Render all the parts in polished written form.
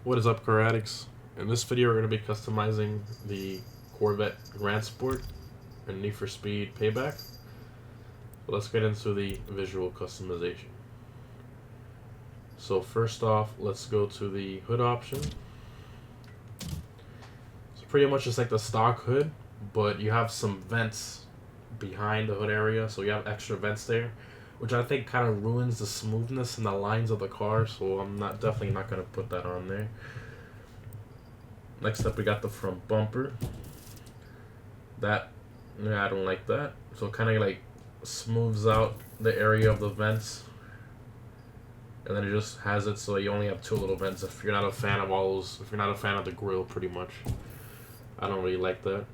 What is up, car addicts? In this video, we're going to be customizing the Corvette Grand Sport and Need for Speed Payback. So let's get into the visual customization. So first off, let's go to the hood option. So pretty much just like the stock hood, but you have some vents behind the hood area, so you have extra vents there, which I think kind of ruins the smoothness and the lines of the car, so I'm definitely not going to put that on there. Next up, we got the front bumper. I don't like that. So it kind of like smooths out the area of the vents, and then it just has it so you only have two little vents. If you're not a fan of all those, if you're not a fan of the grill, pretty much, I don't really like that.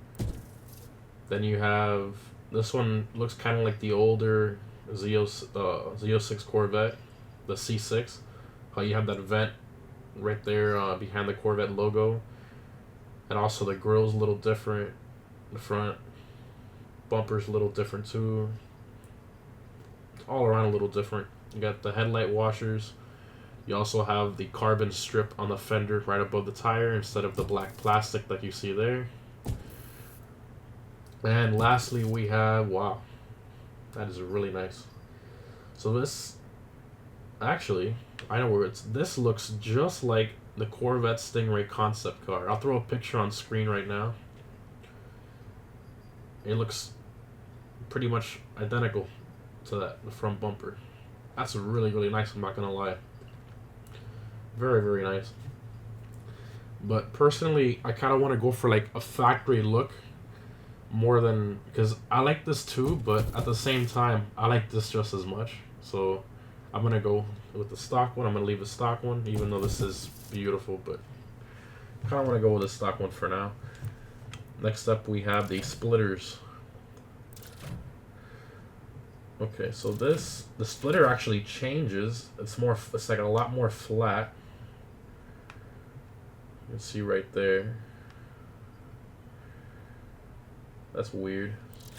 Then you have this one, looks kind of like the older Z06 Corvette, the C6. How you have that vent right there behind the Corvette logo, and also the grill's a little different. The front bumper's a little different too. It's all around a little different. You got the headlight washers. You also have the carbon strip on the fender right above the tire instead of the black plastic that you see there. And lastly, we have, wow, that is really nice. So this, actually, I know where this looks just like the Corvette Stingray concept car. I'll throw a picture on screen right now. It looks pretty much identical to that, the front bumper. That's really, really nice, I'm not gonna lie. Very, very nice. But personally, I kind of want to go for like a factory look more than, because I like this too, but at the same time, I like this just as much. So I'm gonna go with the stock one. I'm gonna leave the stock one, even though this is beautiful, but I kind of want to go with the stock one for now. Next up, we have the splitters. Okay, so the splitter actually changes. It's like a lot more flat. You can see right there. That's weird.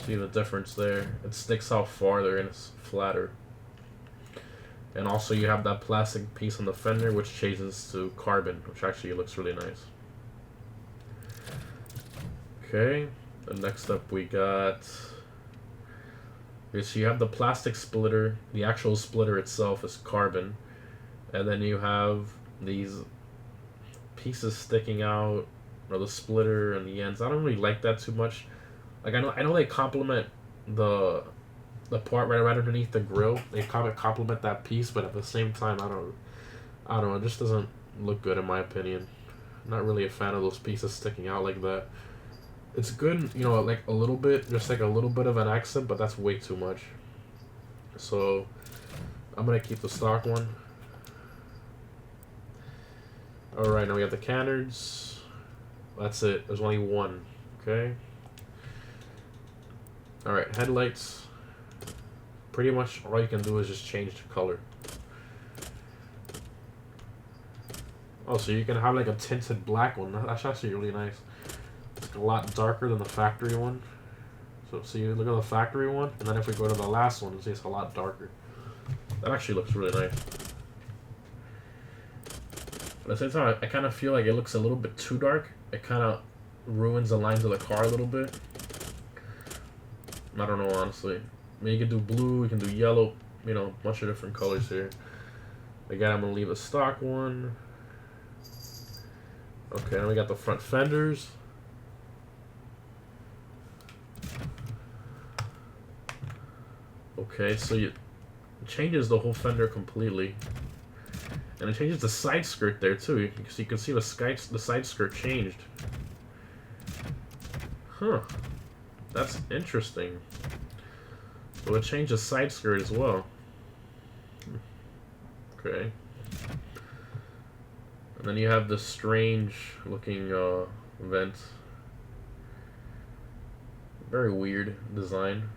See the difference there? It sticks out farther and it's flatter. And also you have that plastic piece on the fender which changes to carbon, which actually looks really nice. Okay, and next up we got, so you have the plastic splitter. The actual splitter itself is carbon, and then you have these pieces sticking out, or the splitter and the ends. I don't really like that too much. Like I know they complement the part right underneath the grill. They kind of complement that piece, but at the same time, I don't know. It just doesn't look good in my opinion. I'm not really a fan of those pieces sticking out like that. It's good, you know, like a little bit, just like a little bit of an accent, but that's way too much. So I'm gonna keep the stock one. All right, now we have the canards. That's it. There's only one. Okay. All right, headlights. Pretty much all you can do is just change the color. Oh, so you can have like a tinted black one. That's actually really nice. It's a lot darker than the factory one. So see, look at the factory one, and then if we go to the last one, see it's a lot darker. That actually looks really nice. But at the same time, I kind of feel like it looks a little bit too dark. It kind of ruins the lines of the car a little bit. I don't know, honestly. I mean, you can do blue, you can do yellow, you know, a bunch of different colors here. Again, I'm going to leave a stock one. Okay, now we got the front fenders. Okay, so it changes the whole fender completely. And it changes the side skirt there too. So you can see the side skirt changed. Huh. That's interesting. So it changed the side skirt as well. Okay. And then you have this strange looking vent. Very weird design.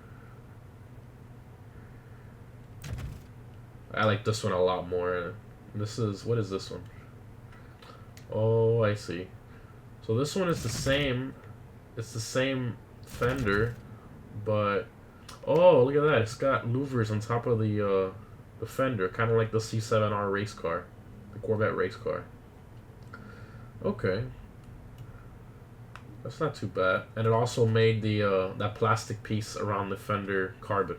I like this one a lot more. This is, what is this one? Oh, I see. So this one is the same. It's the same fender, but oh, look at that! It's got louvers on top of the fender, kind of like the C7R race car, the Corvette race car. Okay. That's not too bad. And it also made the that plastic piece around the fender carbon.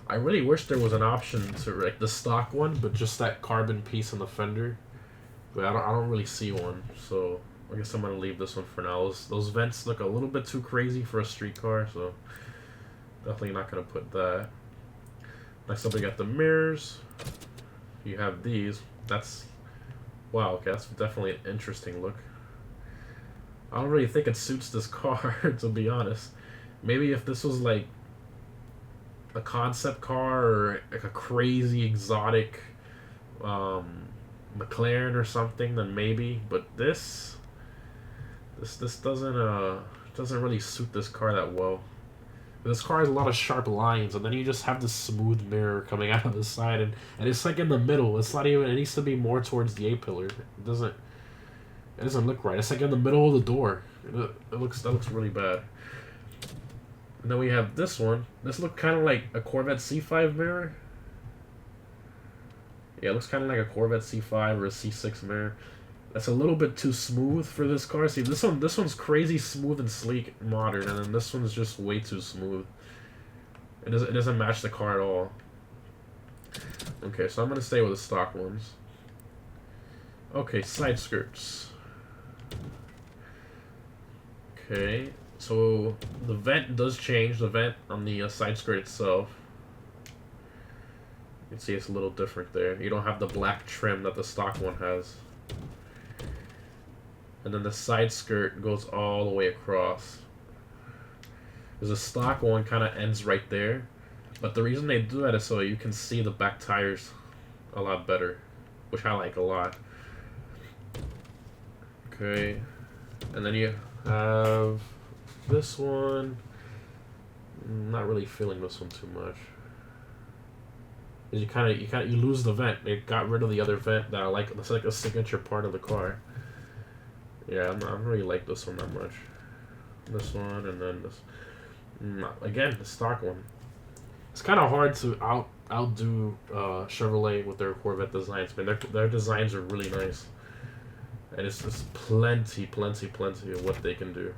I really wish there was an option to like the stock one, but just that carbon piece on the fender. But I don't really see one, so I guess I'm gonna leave this one for now. Those vents look a little bit too crazy for a street car, so definitely not gonna put that. Next up, we got the mirrors. You have these. That's wow. Okay, that's definitely an interesting look. I don't really think it suits this car, to be honest. Maybe if this was like a concept car or like a crazy exotic McLaren or something, then maybe. But this doesn't really suit this car that well. This car has a lot of sharp lines, and then you just have this smooth mirror coming out of the side, and it's like in the middle. It's not even. It needs to be more towards the A pillar. It doesn't look right. It's like in the middle of the door. That looks really bad. And then we have this one. This looks kind of like a Corvette C5 mirror. Yeah, it looks kind of like a Corvette C5 or a C6 mirror. That's a little bit too smooth for this car. See, this one's crazy smooth and sleek, and modern, and then this one's just way too smooth. It doesn't match the car at all. Okay, so I'm gonna stay with the stock ones. Okay, side skirts. Okay, so the vent does change. The vent on the side skirt itself. You can see it's a little different there. You don't have the black trim that the stock one has. And then the side skirt goes all the way across. Because the stock one kind of ends right there. But the reason they do that is so you can see the back tires a lot better. Which I like a lot. Okay. And then you have this one. Not really feeling this one too much. Because you lose the vent. They got rid of the other vent that I like. That's like a signature part of the car. Yeah, I don't really like this one that much. This one and then this. Again, the stock one. It's kind of hard to outdo Chevrolet with their Corvette designs. Man, their designs are really nice. And it's just plenty of what they can do.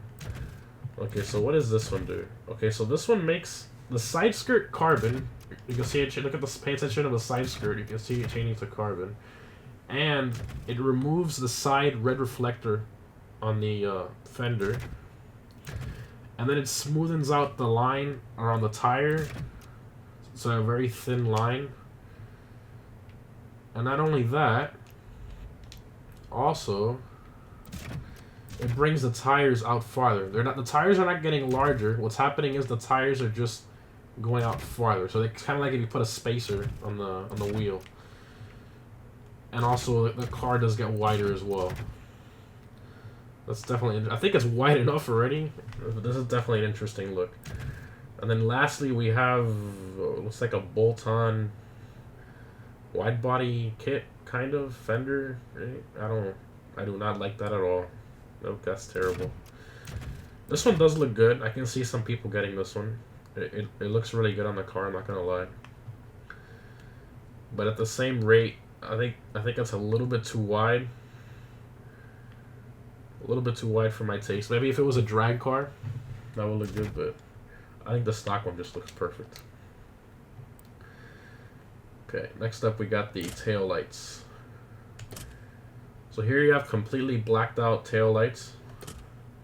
Okay, so what does this one do? Okay, so this one makes the side skirt carbon. You can see it. Look at the. Pay attention to the side skirt. You can see it changing to carbon, and it removes the side red reflector on the fender, and then it smoothens out the line around the tire. So a very thin line. And not only that, also it brings the tires out farther. The tires are not getting larger. What's happening is the tires are just going out farther. So it's kind of like if you put a spacer on the wheel. And also the car does get wider as well. That's definitely. I think it's wide enough already. But this is definitely an interesting look. And then lastly we have looks like a bolt-on wide body kit kind of fender. Right? I do not like that at all. Nope, that's terrible. This one does look good. I can see some people getting this one. It looks really good on the car, I'm not gonna lie. But at the same rate, I think it's a little bit too wide. A little bit too wide for my taste. Maybe if it was a drag car, that would look good, but I think the stock one just looks perfect. Okay, next up we got the tail lights. So here you have completely blacked out tail lights,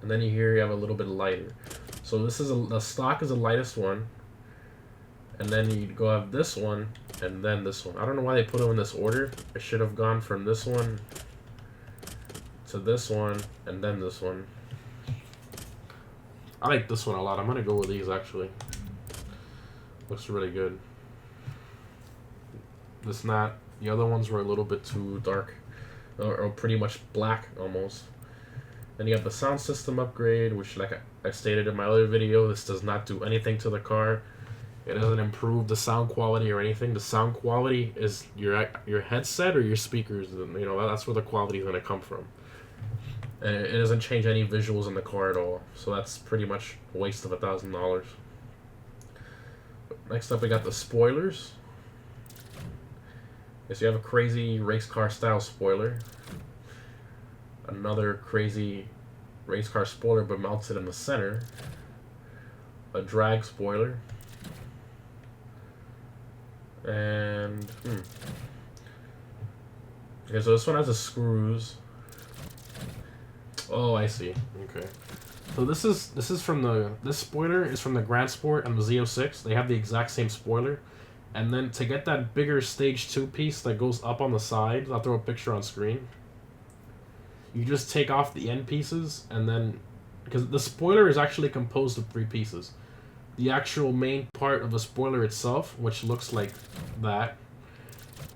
and then here you have a little bit lighter. So this is the stock is the lightest one, and then you go have this one, and then this one. I don't know why they put them in this order. It should have gone from this one to this one, and then this one. I like this one a lot. I'm gonna go with these actually. Looks really good. This not. The other ones were a little bit too dark, or pretty much black almost. Then you have the sound system upgrade, which, like I stated in my other video, this does not do anything to the car. It doesn't improve the sound quality or anything. The sound quality is your headset or your speakers. And, you know, that's where the quality is gonna come from. And it doesn't change any visuals in the car at all. So that's pretty much a waste of $1,000. Next up, we got the spoilers. So you have a crazy race car style spoiler. Another crazy race car spoiler, but mounted in the center. A drag spoiler. And okay, so this one has the screws. Oh, I see. Okay. So this is from this spoiler is from the Grand Sport and the Z06. They have the exact same spoiler. And then to get that bigger stage 2 piece that goes up on the side, I'll throw a picture on screen. You just take off the end pieces, and then because the spoiler is actually composed of 3 pieces. The actual main part of the spoiler itself, which looks like that,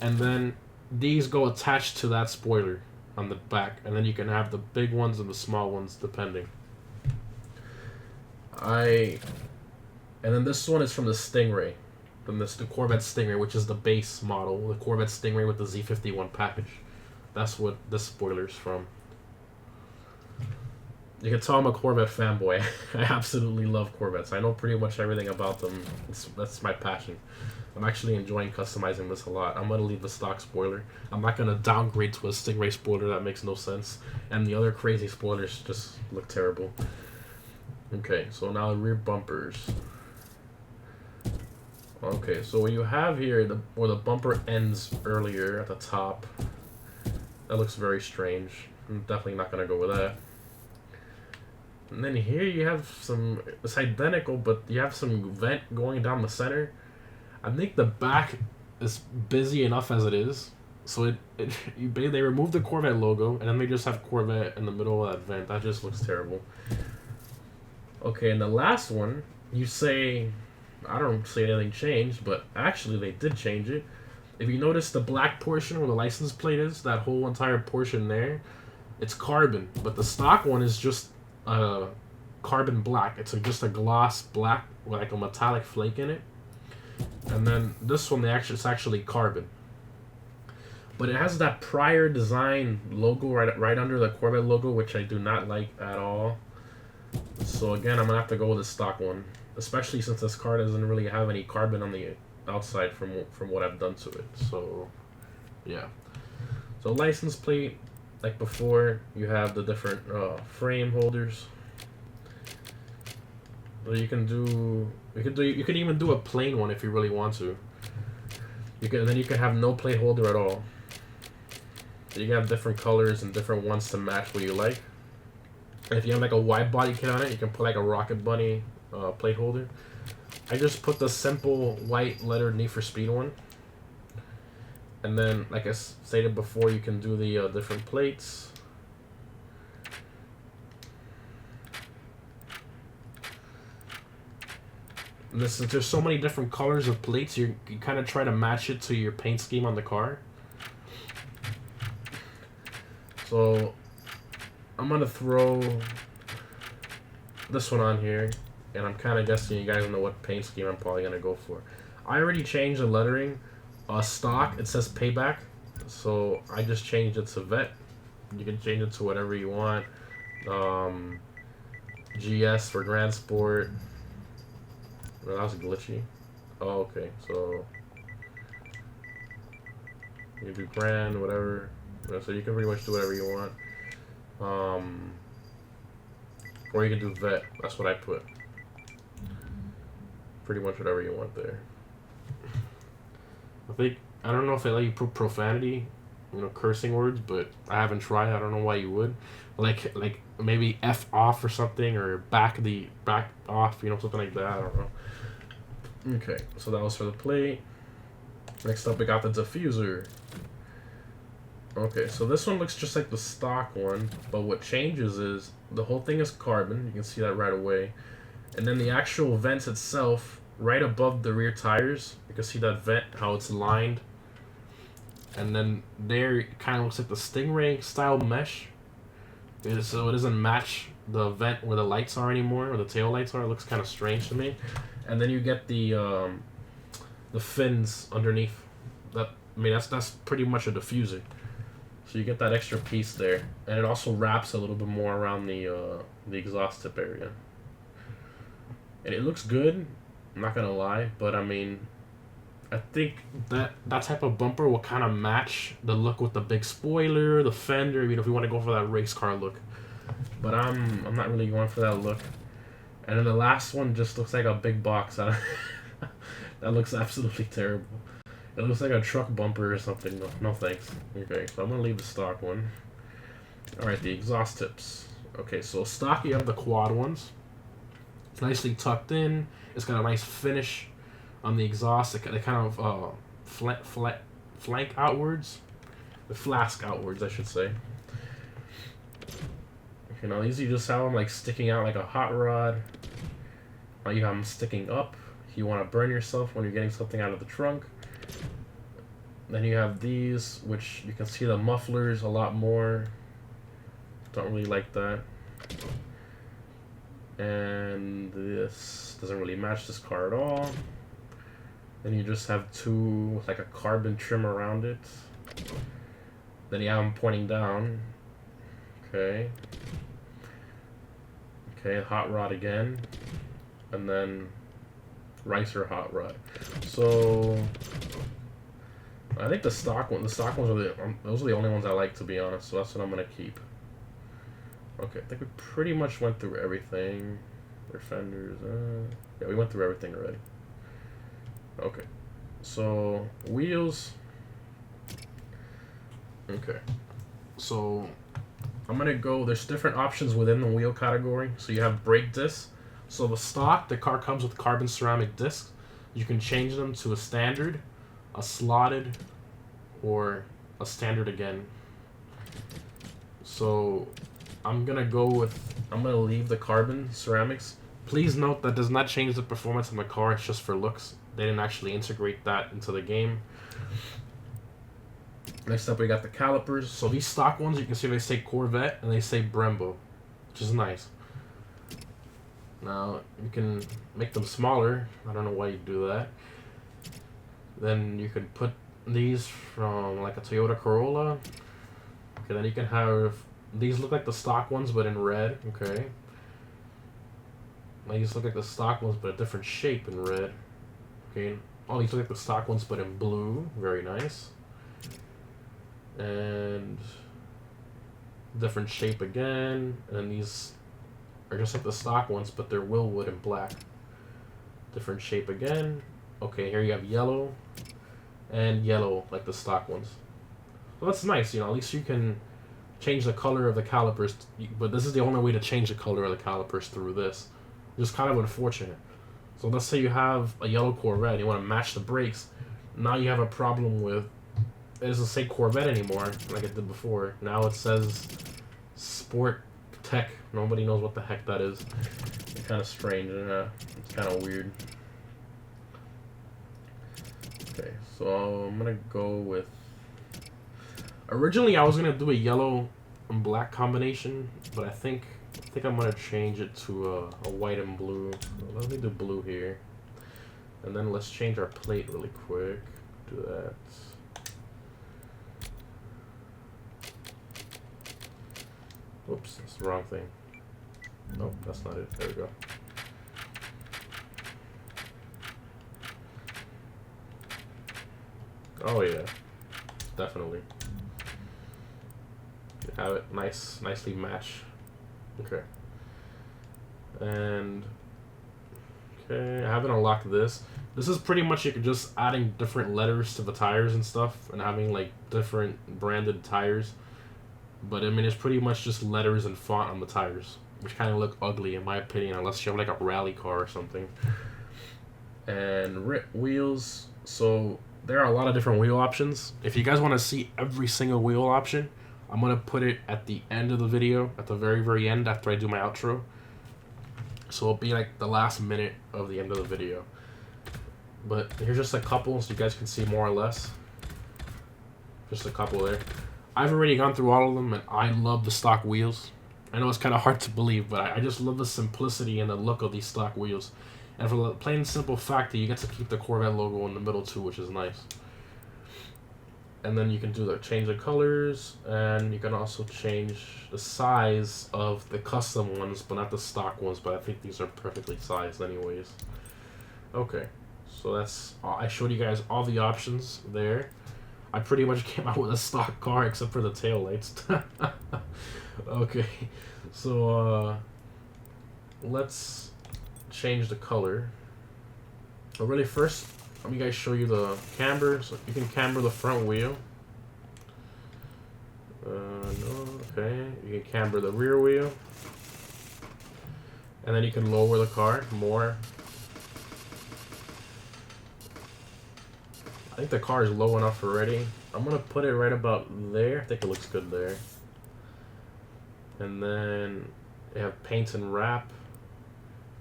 and then these go attached to that spoiler on the back, and then you can have the big ones and the small ones depending. And then this one is from the Stingray, from the Corvette Stingray, which is the base model, the Corvette Stingray with the Z51 package. That's what this spoiler's from. You can tell I'm a Corvette fanboy. I absolutely love Corvettes. I know pretty much everything about them. That's my passion. I'm actually enjoying customizing this a lot. I'm going to leave the stock spoiler. I'm not going to downgrade to a Stingray spoiler. That makes no sense. And the other crazy spoilers just look terrible. Okay, so now rear bumpers. Okay, so what you have here, where the bumper ends earlier at the top, that looks very strange. I'm definitely not going to go with that. And then here you have some, it's identical, but you have some vent going down the center. I think the back is busy enough as it is. So they removed the Corvette logo, and then they just have Corvette in the middle of that vent. That just looks terrible. Okay, and the last one, you say, I don't say anything changed, but actually they did change it. If you notice the black portion where the license plate is, that whole entire portion there, it's carbon. But the stock one is just carbon black. It's just a gloss black with like a metallic flake in it. And then this one, it's actually carbon. But it has that prior design logo right under the Corvette logo, which I do not like at all. So again, I'm gonna have to go with the stock one, especially since this car doesn't really have any carbon on the outside from what I've done to it. So yeah. So license plate, like before, you have the different frame holders. So you could even do a plain one if you really want to. Then you can have no plate holder at all. So you can have different colors and different ones to match what you like. And if you have like a wide body kit on it, you can put like a Rocket Bunny plate holder. I just put the simple white lettered Need for Speed one. And then, like I stated before, you can do the different plates. And there's so many different colors of plates, you kind of try to match it to your paint scheme on the car. So I'm going to throw this one on here, and I'm kind of guessing you guys know what paint scheme I'm probably going to go for. I already changed the lettering. Stock, it says Payback, so I just changed it to Vet. You can change it to whatever you want. GS for Grand Sport. Well, that was glitchy. Oh, okay, so you can do Grand, whatever. So you can pretty much do whatever you want. Or you can do Vet. That's what I put. Pretty much whatever you want there. I don't know if they let you put profanity, cursing words, but I haven't tried. I don't know why you would. Like maybe F off or something, or back off, something like that. I don't know. Okay, so that was for the plate. Next up, we got the diffuser. Okay, so this one looks just like the stock one, but what changes is the whole thing is carbon. You can see that right away. And then the actual vents itself, right above the rear tires, you can see that vent, how it's lined. And then there, it kind of looks like the Stingray style mesh. So it doesn't match the vent where the lights are anymore, or the tail lights are. It looks kind of strange to me. And then you get the fins underneath. That's pretty much a diffuser. So you get that extra piece there, and it also wraps a little bit more around the exhaust tip area. And it looks good. I'm not gonna lie, but I think that type of bumper will kind of match the look with the big spoiler, the fender. You know, if you want to go for that race car look. But I'm not really going for that look. And then the last one just looks like a big box. That looks absolutely terrible. It looks like a truck bumper or something. No, no thanks. Okay, so I'm gonna leave the stock one. All right, the exhaust tips. Okay, so stock you have the quad ones. It's nicely tucked in. It's got a nice finish on the exhaust. They kind of flank outwards. The flask outwards, I should say. You know, these you just have them like sticking out like a hot rod. Now you have them sticking up. If you want to burn yourself when you're getting something out of the trunk. Then you have these, which you can see the mufflers a lot more. Don't really like that. And this doesn't really match this car at all. Then you just have two with like a carbon trim around it. Then you have them pointing down. Okay. Okay, hot rod again. And then ricer hot rod. So I think the stock ones are those are the only ones I like, to be honest. So that's what I'm gonna keep. Okay, I think we pretty much went through everything. Their fenders, yeah, we went through everything already. Okay, so wheels. Okay, so I'm gonna go. There's different options within the wheel category. So you have brake discs. So the car comes with carbon ceramic discs. You can change them to a standard, a slotted, or a standard again. So I'm gonna leave the carbon ceramics. Please note that does not change the performance of the car. It's just for looks. They didn't actually integrate that into the game. Next up, we got the calipers. So these stock ones, you can see they say Corvette and they say Brembo, which is nice. Now, you can make them smaller. I don't know why you do that. Then you could put these from like a Toyota Corolla. Okay, then you can have, these look like the stock ones but in red, okay. These look like the stock ones but a different shape in red. Okay, all these look like the stock ones but in blue, very nice. And different shape again, and these are just like the stock ones but they're Willwood in black. Different shape again. Okay, here you have yellow and yellow like the stock ones. Well, that's nice, you know, at least you can change the color of the calipers, but this is the only way to change the color of the calipers through this. Just kind of unfortunate. So let's say you have a yellow Corvette and you want to match the brakes. Now you have a problem with, it doesn't say Corvette anymore like it did before. Now it says Sport Tech. Nobody knows what the heck that is. It's kind of strange, and it's kind of weird. Okay, so I'm gonna go with, originally I was gonna do a yellow and black combination, but I think I'm gonna change it to a white and blue. So let me do blue here, and then let's change our plate really quick. Do that. Oops, that's the wrong thing. Nope, that's not it. There we go. Oh yeah, definitely. Have it nicely match. Okay. And okay, I haven't unlocked this. This is pretty much you could just adding different letters to the tires and stuff, and having like different branded tires. But I mean, it's pretty much just letters and font on the tires, which kind of look ugly in my opinion, unless you have like a rally car or something. And wheels. So there are a lot of different wheel options. If you guys want to see every single wheel option, I'm going to put it at the end of the video, at the very, very end after I do my outro. So it'll be like the last minute of the end of the video. But here's just a couple so you guys can see more or less. Just a couple there. I've already gone through all of them and I love the stock wheels. I know it's kind of hard to believe, but I just love the simplicity and the look of these stock wheels. And for the plain and simple fact that you get to keep the Corvette logo in the middle too, which is nice. And then you can change the colors, and you can also change the size of the custom ones, but not the stock ones, but I think these are perfectly sized anyways. Okay, So that's I showed you guys all the options there. I pretty much came out with a stock car except for the taillights. Okay, so let's change the color. But really first, let me guys show you the camber. So you can camber the front wheel. No, okay. You can camber the rear wheel. And then you can lower the car more. I think the car is low enough already. I'm gonna put it right about there. I think it looks good there. And then you have paint and wrap.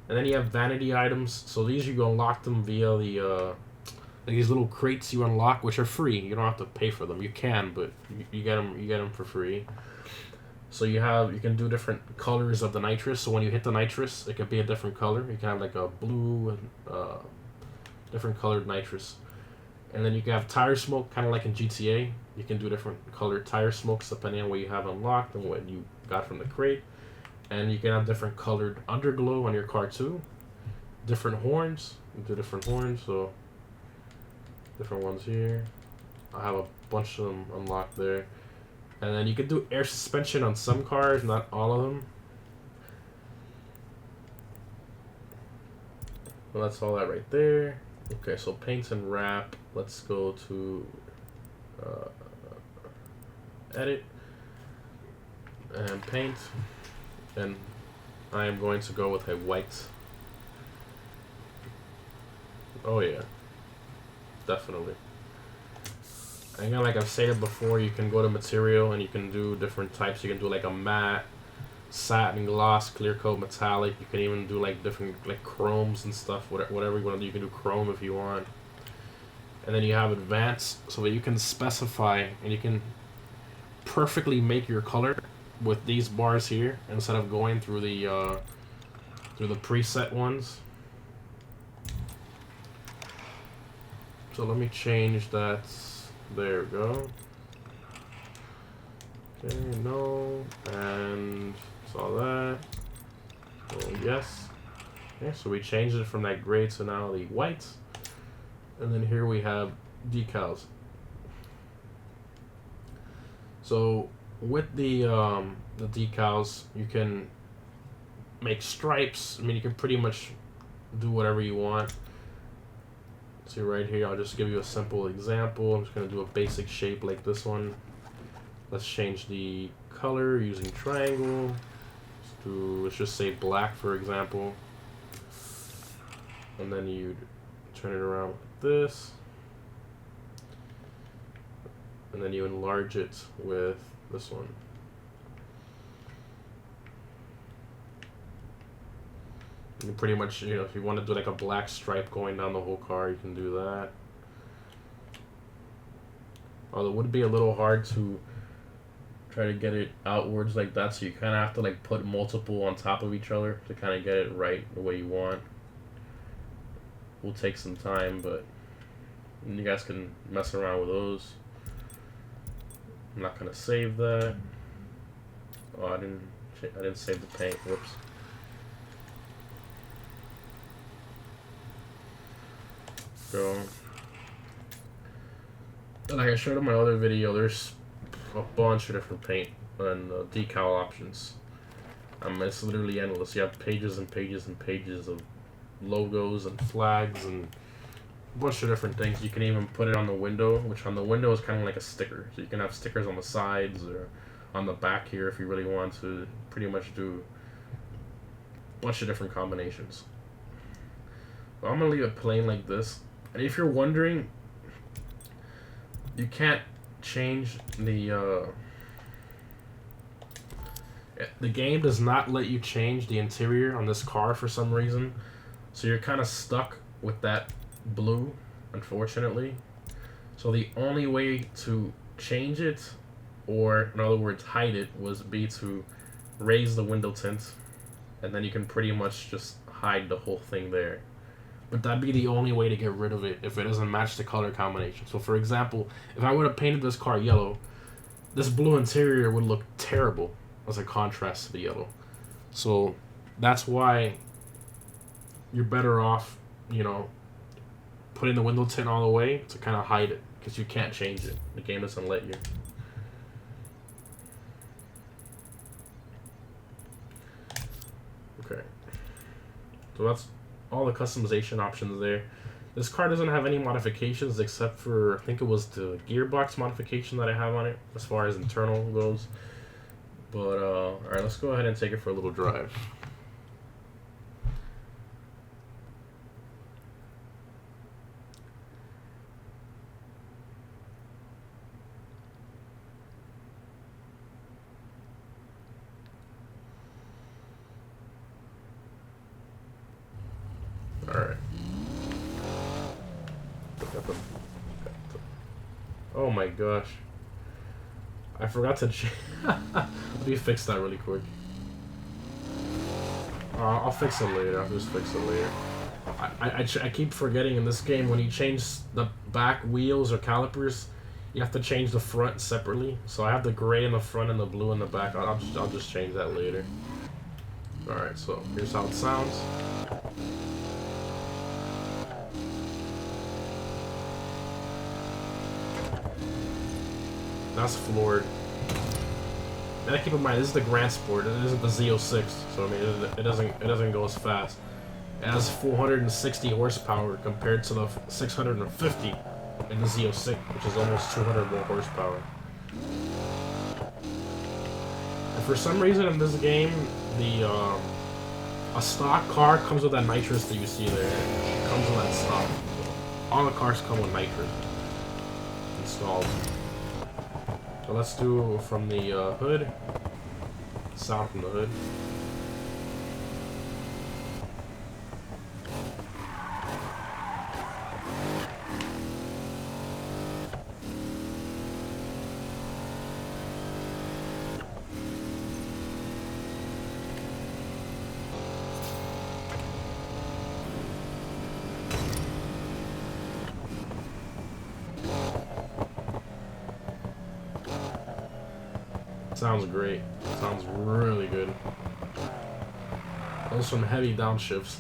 And then you have vanity items. So these you unlock them via the like these little crates you unlock, which are free. You don't have to pay for them. You can, but you get them. You get them for free. So you can do different colors of the nitrous. So when you hit the nitrous, it could be a different color. You can have like a blue and different colored nitrous. And then you can have tire smoke, kind of like in GTA. You can do different colored tire smokes depending on what you have unlocked and what you got from the crate. And you can have different colored underglow on your car too. Different horns. You do different horns, so different ones here. I have a bunch of them unlocked there. And then you can do air suspension on some cars, not all of them. Well, that's all that right there. Okay, so paint and wrap. Let's go to edit and paint. And I am going to go with a white. Oh yeah, definitely. And again, like I've stated before, you can go to material and you can do different types. You can do like a matte, satin, gloss, clear coat, metallic. You can even do like different like chromes and stuff. Whatever you want to do, you can do chrome if you want. And then you have advanced, so that you can specify and you can perfectly make your color with these bars here instead of going through the preset ones. So let me change that. There we go. Okay, no, and saw that. Oh, yes. Okay, so we changed it from that gray to now the white. And then here we have decals. So with the decals, you can make stripes. I mean, you can pretty much do whatever you want. See right here, I'll just give you a simple example. I'm just going to do a basic shape like this one. Let's change the color using triangle. Let's just say black, for example. And then you turn it around like this. And then you enlarge it with this one. You pretty much, you know, if you want to do like a black stripe going down the whole car, you can do that. Although it would be a little hard to try to get it outwards like that, so you kind of have to like put multiple on top of each other to kind of get it right the way you want. Will take some time, but you guys can mess around with those. I'm not gonna save that. Oh, I didn't save the paint. Whoops. So, like I showed in my other video, there's a bunch of different paint and decal options. It's literally endless. You have pages and pages and pages of logos and flags and a bunch of different things. You can even put it on the window, which on the window is kind of like a sticker. So you can have stickers on the sides or on the back here if you really want to pretty much do a bunch of different combinations. So I'm going to leave it plain like this. And if you're wondering, you can't change the game does not let you change the interior on this car for some reason. So you're kind of stuck with that blue, unfortunately. So the only way to change it, or in other words hide it, would be to raise the window tint, and then you can pretty much just hide the whole thing there. But that'd be the only way to get rid of it if it doesn't match the color combination. So for example, if I would have painted this car yellow, this blue interior would look terrible as a contrast to the yellow. So that's why you're better off, you know, putting the window tint all the way to kind of hide it, because you can't change it. The game doesn't let you. Okay. So that's all the customization options there. This car doesn't have any modifications except for, I think it was the gearbox modification that I have on it, as far as internal goes. But, alright, let's go ahead and take it for a little drive. Alright. Oh my gosh. I forgot to let me fix that really quick. I'll fix it later. I'll just fix it later. I keep forgetting in this game, when you change the back wheels or calipers, you have to change the front separately. So I have the gray in the front and the blue in the back. I'll just change that later. Alright, so here's how it sounds. That's floored. And keep in mind, this is the Grand Sport. It isn't the Z06, so I mean, it doesn't go as fast. It has 460 horsepower compared to the 650 in the Z06, which is almost 200 more horsepower. And for some reason in this game, a stock car comes with that nitrous that you see there. It comes with that stock. All the cars come with nitrous installed. So let's do from the hood. Sound from the hood. Sounds great. Sounds really good. Those some heavy downshifts.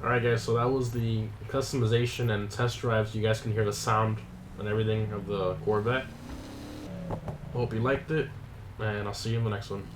Alright guys, so that was the customization and test drives. You guys can hear the sound and everything of the Corvette. Hope you liked it, and I'll see you in the next one.